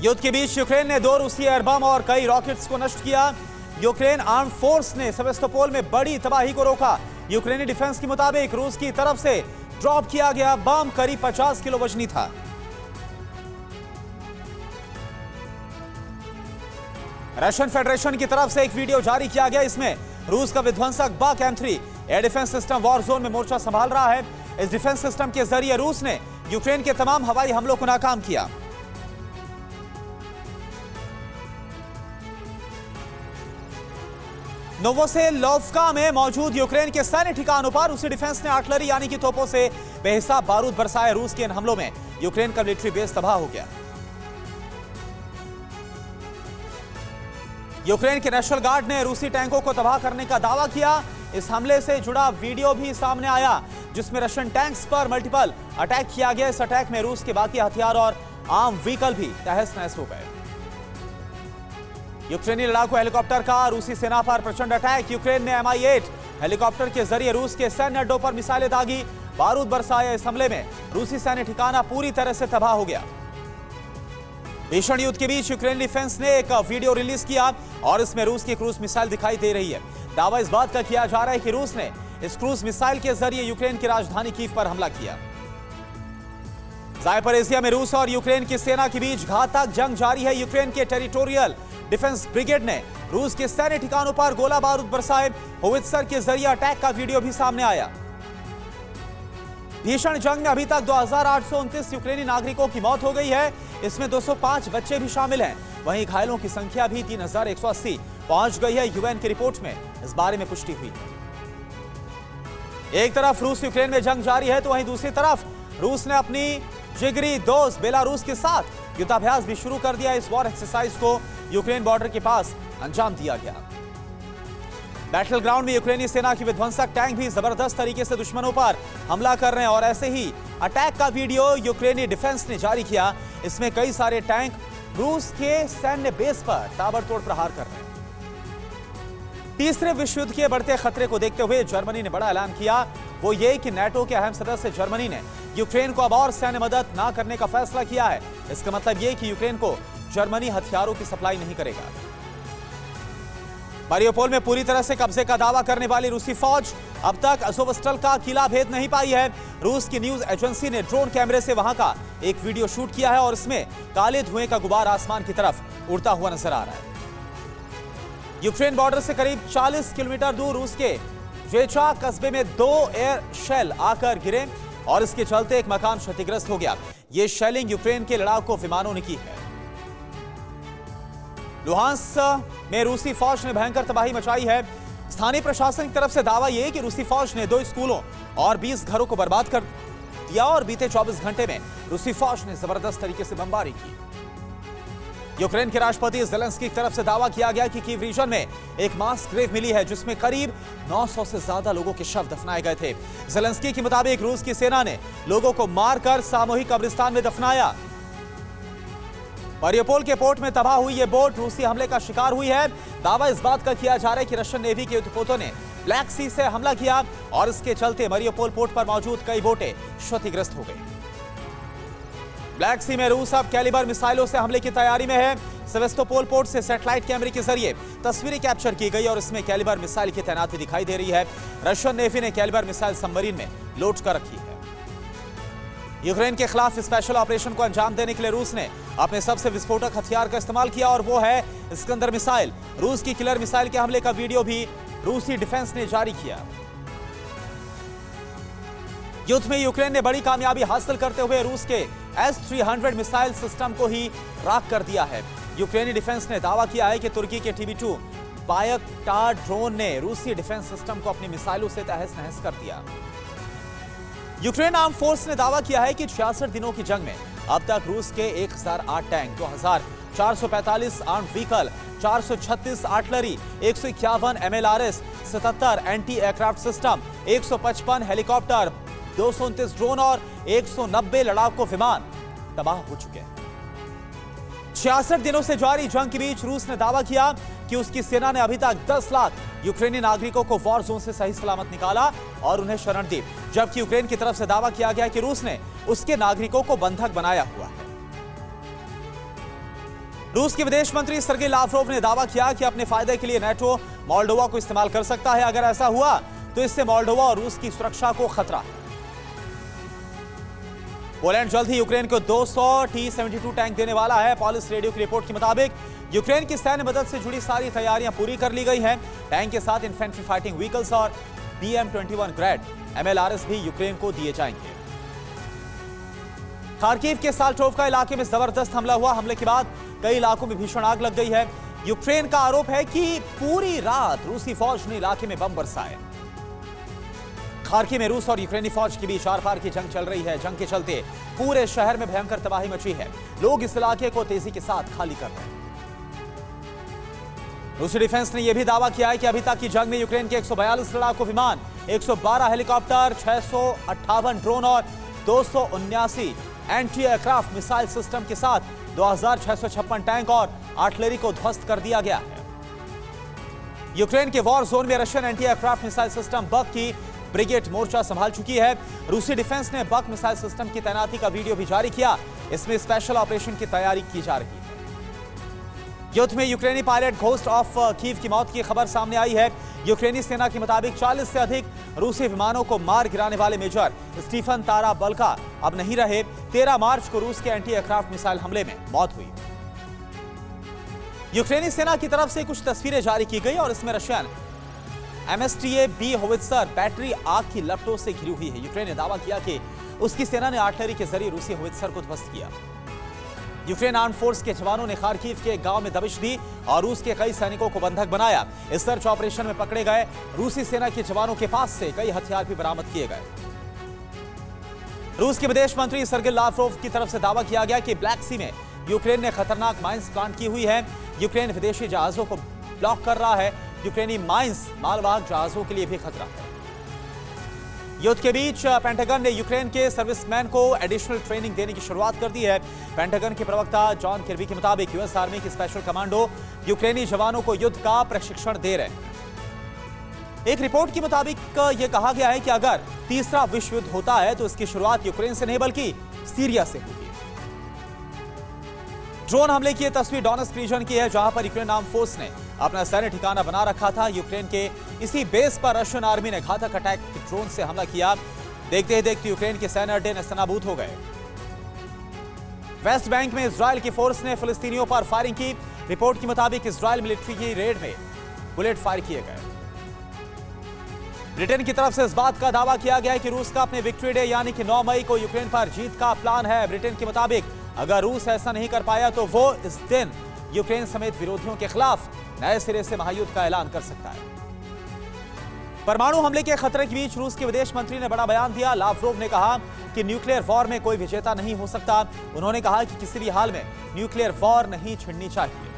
युद्ध के बीच यूक्रेन ने 2 रूसी एयर बम और कई रॉकेट्स को नष्ट किया। यूक्रेन आर्म फोर्स ने सेवास्तोपोल में बड़ी तबाही को रोका। यूक्रेनी डिफेंस के मुताबिक रूस की तरफ से ड्रॉप किया गया बम करीब 50 किलो वजनी था। रशियन फेडरेशन की तरफ से एक वीडियो जारी किया गया। इसमें रूस का विध्वंसक बक M3 air defence system war zone में मोर्चा संभाल रहा है। इस डिफेंस सिस्टम के जरिए रूस ने यूक्रेन के तमाम हवाई हमलों को नाकाम किया। नोवोसेलोव्का में मौजूद यूक्रेन के सैन्य ठिकानों पर रूसी डिफेंस ने आर्टिलरी यानी कि तोपों से बेहिसाब बारूद बरसाए। रूस के इन हमलों में यूक्रेन का मिलिट्री बेस तबाह हो गया। यूक्रेन के नेशनल गार्ड ने रूसी टैंकों को तबाह करने का दावा किया। इस हमले से जुड़ा वीडियो भी सामने आया जिसमें रशियन टैंक्स पर मल्टीपल अटैक किया गया। इस अटैक में रूस के बाकी हथियार और आर्म व्हीकल भी तहस नहस हो गए। यूक्रेनी लड़ाकू हेलीकॉप्टर का रूसी सेना पर प्रचंड अटैक। यूक्रेन ने Mi-8 हेलीकॉप्टर के जरिए रूस के सैन्य अड्डों पर मिसाइलें दागी, बारूद बरसाया। इस हमले में रूसी सैन्य ठिकाना पूरी तरह से तबाह हो गया। भीषण युद्ध के बीच यूक्रेन डिफेंस ने एक वीडियो रिलीज किया और इसमें रूस की क्रूज मिसाइल दिखाई दे रही है। दावा इस बात का किया जा रहा है कि रूस ने इस क्रूज मिसाइल के जरिए यूक्रेन की राजधानी कीव पर हमला किया। ज़ापोरिज़िया में रूस और यूक्रेन की सेना के बीच घातक जंग जारी है। यूक्रेन के टेरिटोरियल डिफेंस ब्रिगेड ने रूस के सैन्य ठिकानों पर गोला बारूद बरसाए। होवित्जर के जरिए अटैक का वीडियो भी सामने आया। भीषण जंग में अभी तक 2829 यूक्रेनी नागरिकों की मौत हो गई है। इसमें 205 बच्चे भी शामिल हैं। वहीं घायलों की संख्या भी 3180 पहुंच गई है। यूएन की रिपोर्ट में इस बारे में पुष्टि हुई। एक तरफ रूस यूक्रेन में जंग जारी है तो वहीं दूसरी तरफ रूस ने अपनी जिगरी दोस्त बेलारूस के साथ युद्धाभ्यास भी शुरू कर दिया। इस वॉर एक्सरसाइज को यूक्रेन बॉर्डर के पास अंजाम दिया गया। बैटल ग्राउंड में यूक्रेनी सेना की विध्वंसक टैंक भी जबरदस्त तरीके से दुश्मनों पर हमला कर रहे हैं और ऐसे ही अटैक का वीडियो यूक्रेनी डिफेंस ने जारी किया। इसमें कई सारे टैंक रूस के सैन्य बेस पर ताबड़तोड़ प्रहार कर रहे हैं। तीसरे विश्व युद्ध के बढ़ते खतरे को देखते हुए जर्मनी ने बड़ा ऐलान किया। वो ये कि नेटो के अहम सदस्य जर्मनी ने यूक्रेन को अब और सैन्य मदद ना करने का फैसला किया है। इसका मतलब ये कि यूक्रेन को जर्मनी हथियारों की सप्लाई नहीं करेगा। मारियोपोल में पूरी तरह से कब्जे का दावा करने वाली रूसी फौज अब तक अज़ोवस्टल का किला भेद नहीं पाई है। रूस की न्यूज एजेंसी ने ड्रोन कैमरे से वहां का एक वीडियो शूट किया है और इसमें काले धुएं का गुबार आसमान की तरफ उड़ता हुआ नजर आ रहा है। यूक्रेन बॉर्डर से करीब 40 किलोमीटर दूर रूस के जेचा कस्बे में 2 एयर शेल आकर गिरे और इसके चलते एक मकान क्षतिग्रस्त हो गया। यह शेलिंग यूक्रेन के लड़ाकू विमानों ने की है। लुहांस्क में रूसी फौज ने भयंकर तबाही मचाई है। स्थानीय प्रशासन की तरफ से दावा यह कि रूसी फौज ने 2 स्कूलों और 20 घरों को बर्बाद कर दिया और बीते 24 घंटे में रूसी फौज ने जबरदस्त तरीके से बमबारी की। यूक्रेन के राष्ट्रपति ज़ेलेंस्की की तरफ से दावा किया गया कि कीव रीजन में एक मास ग्रेव मिली है जिसमें करीब 900 से ज्यादा लोगों के शव दफनाए गए थे। ज़ेलेंस्की के मुताबिक रूस की सेना ने लोगों को मारकर सामूहिक कब्रिस्तान में दफनाया। मारियोपोल के पोर्ट में तबाह हुई यह बोट रूसी हमले का शिकार हुई है। दावा इस बात का किया जा रहा है कि रशियन नेवी के युद्धपोतों ने ब्लैक सी से हमला किया और इसके चलते मारियोपोल पोर्ट पर मौजूद कई बोटें क्षतिग्रस्त हो गई। ब्लैक सी में रूस अब कैलिबर मिसाइलों से हमले की तैयारी में है। सेवास्तोपोल पोर्ट से सैटेलाइट कैमरे के जरिए तस्वीरें कैप्चर की गई और इसमें कैलिबर मिसाइल की तैनाती दिखाई दे रही है। रशियन नेवी ने कैलिबर मिसाइल सबमरीन में लोड कर रखी है। यूक्रेन के खिलाफ स्पेशल ऑपरेशन को अंजाम देने के लिए रूस ने अपने सबसे विस्फोटक हथियार का इस्तेमाल किया और वो है इस्कंदर मिसाइल। रूस की किलर मिसाइल के हमले का वीडियो भी रूसी डिफेंस ने जारी किया। युद्ध में यूक्रेन ने बड़ी कामयाबी हासिल करते हुए रूस के S-300 मिसाइल सिस्टम को ही राख कर दिया है। यूक्रेनी डिफेंस ने दावा किया है कि तुर्की के TB2 बायकटार ड्रोन ने रूसी डिफेंस सिस्टम को अपनी मिसाइलों से तहस नहस कर दिया। यूक्रेन आर्म फोर्स ने दावा किया है कि 66 दिनों की जंग में अब तक रूस के 1008 tank, 2445 arm vehicle, 436 artillery, 151 MLRS, 77 anti aircraft system, 155 helicopter, 229 drone और 190 लड़ाकू विमान तबाह हो चुके हैं। 66 दिनों से जारी जंग के बीच रूस ने दावा किया कि उसकी सेना ने अभी तक 10 लाख यूक्रेनी नागरिकों को वॉर जोन से सही सलामत निकाला और उन्हें शरण दी, जबकि यूक्रेन की तरफ से दावा किया गया कि रूस ने उसके नागरिकों को बंधक बनाया हुआ है। रूस के विदेश मंत्री सर्गेई लावरोव ने दावा किया कि अपने फायदे के लिए नाटो मोल्डोवा को इस्तेमाल कर सकता है। अगर ऐसा हुआ तो इससे मोल्डोवा और रूस की सुरक्षा को खतरा है। पोलैंड जल्द ही यूक्रेन को 200 T-72 टैंक देने वाला है। पॉलिस रेडियो की रिपोर्ट के मुताबिक यूक्रेन की सैन्य मदद से जुड़ी सारी तैयारियां पूरी कर ली गई हैं। टैंक के साथ इन्फेंट्री फाइटिंग व्हीकल्स और BM-21 ग्रेड MLRS भी यूक्रेन को दिए जाएंगे। खार्किव के साल्टोवका इलाके में जबरदस्त हमला हुआ। हमले के बाद कई इलाकों में भीषण आग लग गई है। यूक्रेन का आरोप है कि पूरी रात रूसी फौज ने इलाके में बम बरसाए। खार्किव में रूस और यूक्रेनी फौज के बीच आर पार की जंग चल रही है। जंग के चलते पूरे शहर में भयंकर तबाही मची है। लोग इस इलाके को तेजी के साथ खाली कर रहे हैं। रूसी डिफेंस ने यह भी दावा किया है कि अभी तक की जंग में यूक्रेन के 142 लड़ाकू विमान, 112 हेलीकॉप्टर, 658 ड्रोन और 279 एंटी एयरक्राफ्ट मिसाइल सिस्टम के साथ 2656 टैंक और आर्टिलरी को ध्वस्त कर दिया गया है। यूक्रेन के वॉर जोन में Russian anti aircraft missile system Buk की ब्रिगेड मोर्चा संभाल चुकी है। रूसी डिफेंस ने बक मिसाइल सिस्टम की तैनाती का वीडियो भी जारी किया। इसमें स्पेशल ऑपरेशन की तैयारी की जा रही है। युद्ध में यूक्रेनी पायलट घोस्ट ऑफ कीव की मौत की खबर सामने आई है। यूक्रेनी सेना के मुताबिक 40 से अधिक रूसी विमानों को मार गिराने वाले मेजर स्टीफन ताराबल्का अब नहीं रहे। 13 मार्च को रूस के एंटी एयरक्राफ्ट मिसाइल हमले में मौत हुई। यूक्रेनी सेना की तरफ से कुछ तस्वीरें जारी की गई और इसमें रशियन MSTA-B होवित्जर बैटरी आग की लपटों से घिरी हुई है। यूक्रेन ने दावा किया कि उसकी सेना ने आर्टिलरी के जरिए रूसी होवित्जर को ध्वस्त किया। यूक्रेन आर्म फोर्स के जवानों ने खार्किव के एक गांव में दबिश दी और रूस के कई सैनिकों को बंधक बनाया। इस सर्च ऑपरेशन में पकड़े गए रूसी सेना के जवानों के पास से कई हथियार भी बरामद किए गए। रूस के विदेश मंत्री सर्गेई लावरोव की तरफ से दावा किया गया कि ब्लैक सी में यूक्रेन ने खतरनाक माइंस प्लांट की हुई है। यूक्रेन विदेशी जहाजों को ब्लॉक कर रहा है। यूक्रेनी माइंस मालवाहक जहाजों के लिए भी खतरा है। युद्ध के बीच पेंटागन ने यूक्रेन के सर्विसमैन को एडिशनल ट्रेनिंग देने की शुरुआत कर दी है। पेंटागन के प्रवक्ता जॉन किर्बी के मुताबिक यूएस आर्मी की स्पेशल कमांडो यूक्रेनी जवानों को युद्ध का प्रशिक्षण दे रहे हैं। एक रिपोर्ट के मुताबिक यह कहा गया है कि अगर तीसरा विश्व युद्ध होता है तो इसकी शुरुआत यूक्रेन से नहीं बल्कि सीरिया से होगी। ड्रोन हमले की यह तस्वीर डोनेट्स्क रीजन की है, जहां पर यूक्रेन आर्म फोर्स ने अपना सैन्य ठिकाना बना रखा था। यूक्रेन के इसी बेस पर रशियन आर्मी ने घातक अटैक ड्रोन से हमला किया। देखते ही देखते यूक्रेन के सैन्य अड्डे नेस्तनाबूद हो गए। वेस्ट बैंक में इजराइल की फोर्स ने फिलिस्तीनियों पर फायरिंग की। रिपोर्ट के मुताबिक इजराइल मिलिट्री की रेड में बुलेट फायर किए गए। ब्रिटेन की तरफ से इस बात का दावा किया गया है कि रूस का अपने विक्ट्री डे यानी कि 9 मई को यूक्रेन पर जीत का प्लान है। ब्रिटेन के मुताबिक अगर रूस ऐसा नहीं कर पाया तो वो इस दिन यूक्रेन समेत विरोधियों के खिलाफ नए सिरे से महायुद्ध का ऐलान कर सकता है। परमाणु हमले के खतरे के बीच रूस के विदेश मंत्री ने बड़ा बयान दिया। लावरोव ने कहा कि न्यूक्लियर वॉर में कोई विजेता नहीं हो सकता। उन्होंने कहा कि किसी भी हाल में न्यूक्लियर वॉर नहीं छिड़नी चाहिए।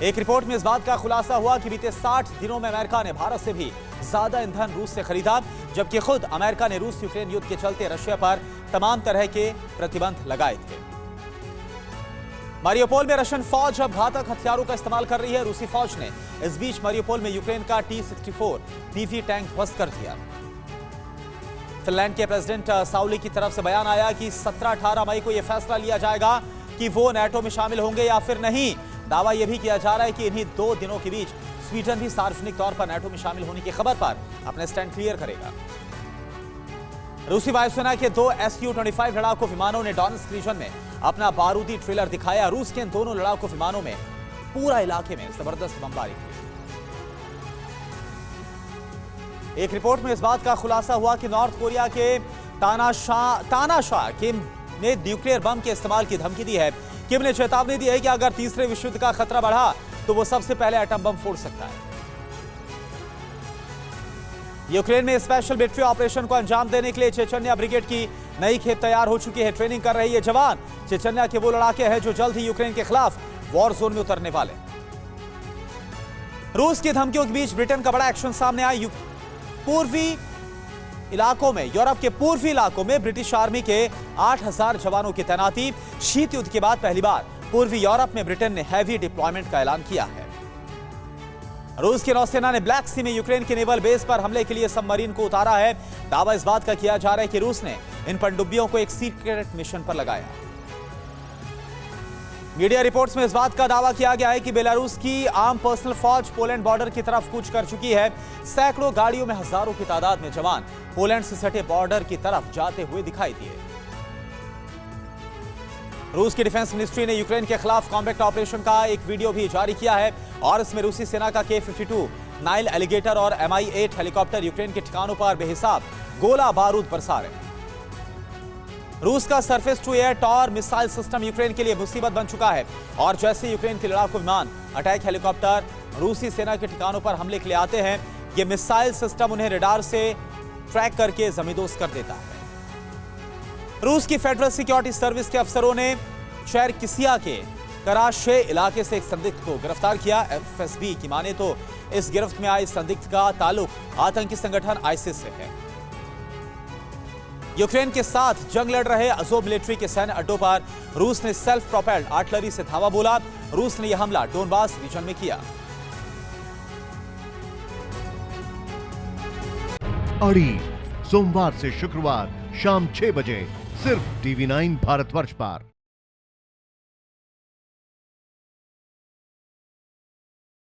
एक रिपोर्ट में इस बात का खुलासा हुआ कि बीते 60 दिनों में अमेरिका ने भारत से भी ज्यादा ईंधन रूस से खरीदा, जबकि खुद अमेरिका ने रूस यूक्रेन युद्ध के चलते रशिया पर तमाम तरह के प्रतिबंध लगाए थे। मारियोपोल में रशियन फौज अब घातक हथियारों का इस्तेमाल कर रही है। रूसी फौज ने इस बीच मारियोपोल में यूक्रेन का T-64 PV टैंक ध्वस्त कर दिया। फिनलैंड के प्रेसिडेंट साउली की तरफ से बयान आया कि 17-18 मई को यह फैसला लिया जाएगा कि वो नाटो में शामिल होंगे या फिर नहीं। दावा यह भी किया जा रहा है कि इन्हीं 2 दिनों के बीच स्वीडन भी सार्वजनिक तौर पर नाटो में शामिल होने की खबर पर अपने स्टैंड क्लियर करेगा। रूसी वायुसेना के 2 Su-25 लड़ाकू विमानों ने डोनेट्स्क रीजन में अपना बारूदी ट्रेलर दिखाया। रूस के इन दोनों लड़ाकू विमानों में पूरा इलाके में जबरदस्त बमबारी की। एक रिपोर्ट में इस बात का खुलासा हुआ कि नॉर्थ कोरिया के तानाशाह किम ने न्यूक्लियर बम के इस्तेमाल की धमकी दी है। किम ने चेतावनी दी है कि अगर तीसरे विश्व युद्ध का खतरा बढ़ा तो वो सबसे पहले एटम बम फोड़ सकता है। यूक्रेन में स्पेशल मिलिट्री ऑपरेशन को अंजाम देने के लिए चेचन्या ब्रिगेड की नई खेप तैयार हो चुकी है। ट्रेनिंग कर रही है जवान। चेचन्या के वो लड़ाके हैं जो जल्द ही यूक्रेन के खिलाफ वॉर जोन में उतरने वाले। रूस की धमकियों के बीच ब्रिटेन का बड़ा एक्शन सामने आया। पूर्वी इलाकों में, यूरोप के पूर्वी इलाकों में ब्रिटिश आर्मी के 8000 जवानों की तैनाती। शीत युद्ध के बाद पहली बार पूर्वी यूरोप में ब्रिटेन ने हैवी डिप्लॉयमेंट का ऐलान किया है। रूस की नौसेना ने ब्लैक सी में यूक्रेन के नेवल बेस पर हमले के लिए सबमरीन को उतारा है। दावा इस बात का किया जा रहा है कि रूस ने इन पनडुब्बियों को एक सीक्रेट मिशन पर लगाया। मीडिया रिपोर्ट्स में इस बात का दावा किया गया है कि बेलारूस की आर्म पर्सनल फौज पोलैंड बॉर्डर की तरफ कूच कर चुकी है। सैकड़ों गाड़ियों में हजारों की तादाद में जवान पोलैंड से सटे बॉर्डर की तरफ जाते हुए दिखाई दिए। रूस की डिफेंस मिनिस्ट्री ने यूक्रेन के खिलाफ कॉम्बैट ऑपरेशन का एक वीडियो भी जारी किया है और इसमें रूसी सेना का K-52 नाइल एलिगेटर और Mi-8 हेलीकॉप्टर यूक्रेन के ठिकानों पर बेहिसाब गोला बारूद बरसा रहे। रूस का surface to air Tor missile system Ukraine के लिए मुसीबत बन चुका है और जैसे यूक्रेन के लड़ाकू विमान अटैक हेलीकॉप्टर रूसी सेना के ठिकानों पर हमले के लिए आते हैं, ये मिसाइल सिस्टम उन्हें रडार से ट्रैक करके जमींदोज कर देता है। रूस की फेडरल सिक्योरिटी सर्विस के अफसरों ने चेरकिसिया के कराशे इलाके से एक संदिग्ध को गिरफ्तार किया। FSB की माने तो इस गिरफ्त में आए संदिग्ध का ताल्लुक आतंकी संगठन आईसिस से है। यूक्रेन के साथ जंग लड़ रहे अज़ोव मिलिट्री के सैन्य अड्डों पर रूस ने सेल्फ प्रोपेल्ड आर्टिलरी से धावा बोला। रूस ने यह हमला डोनबास रीजन में किया। अड़ी सोमवार से शुक्रवार शाम 6 बजे सिर्फ TV9 भारतवर्ष पर।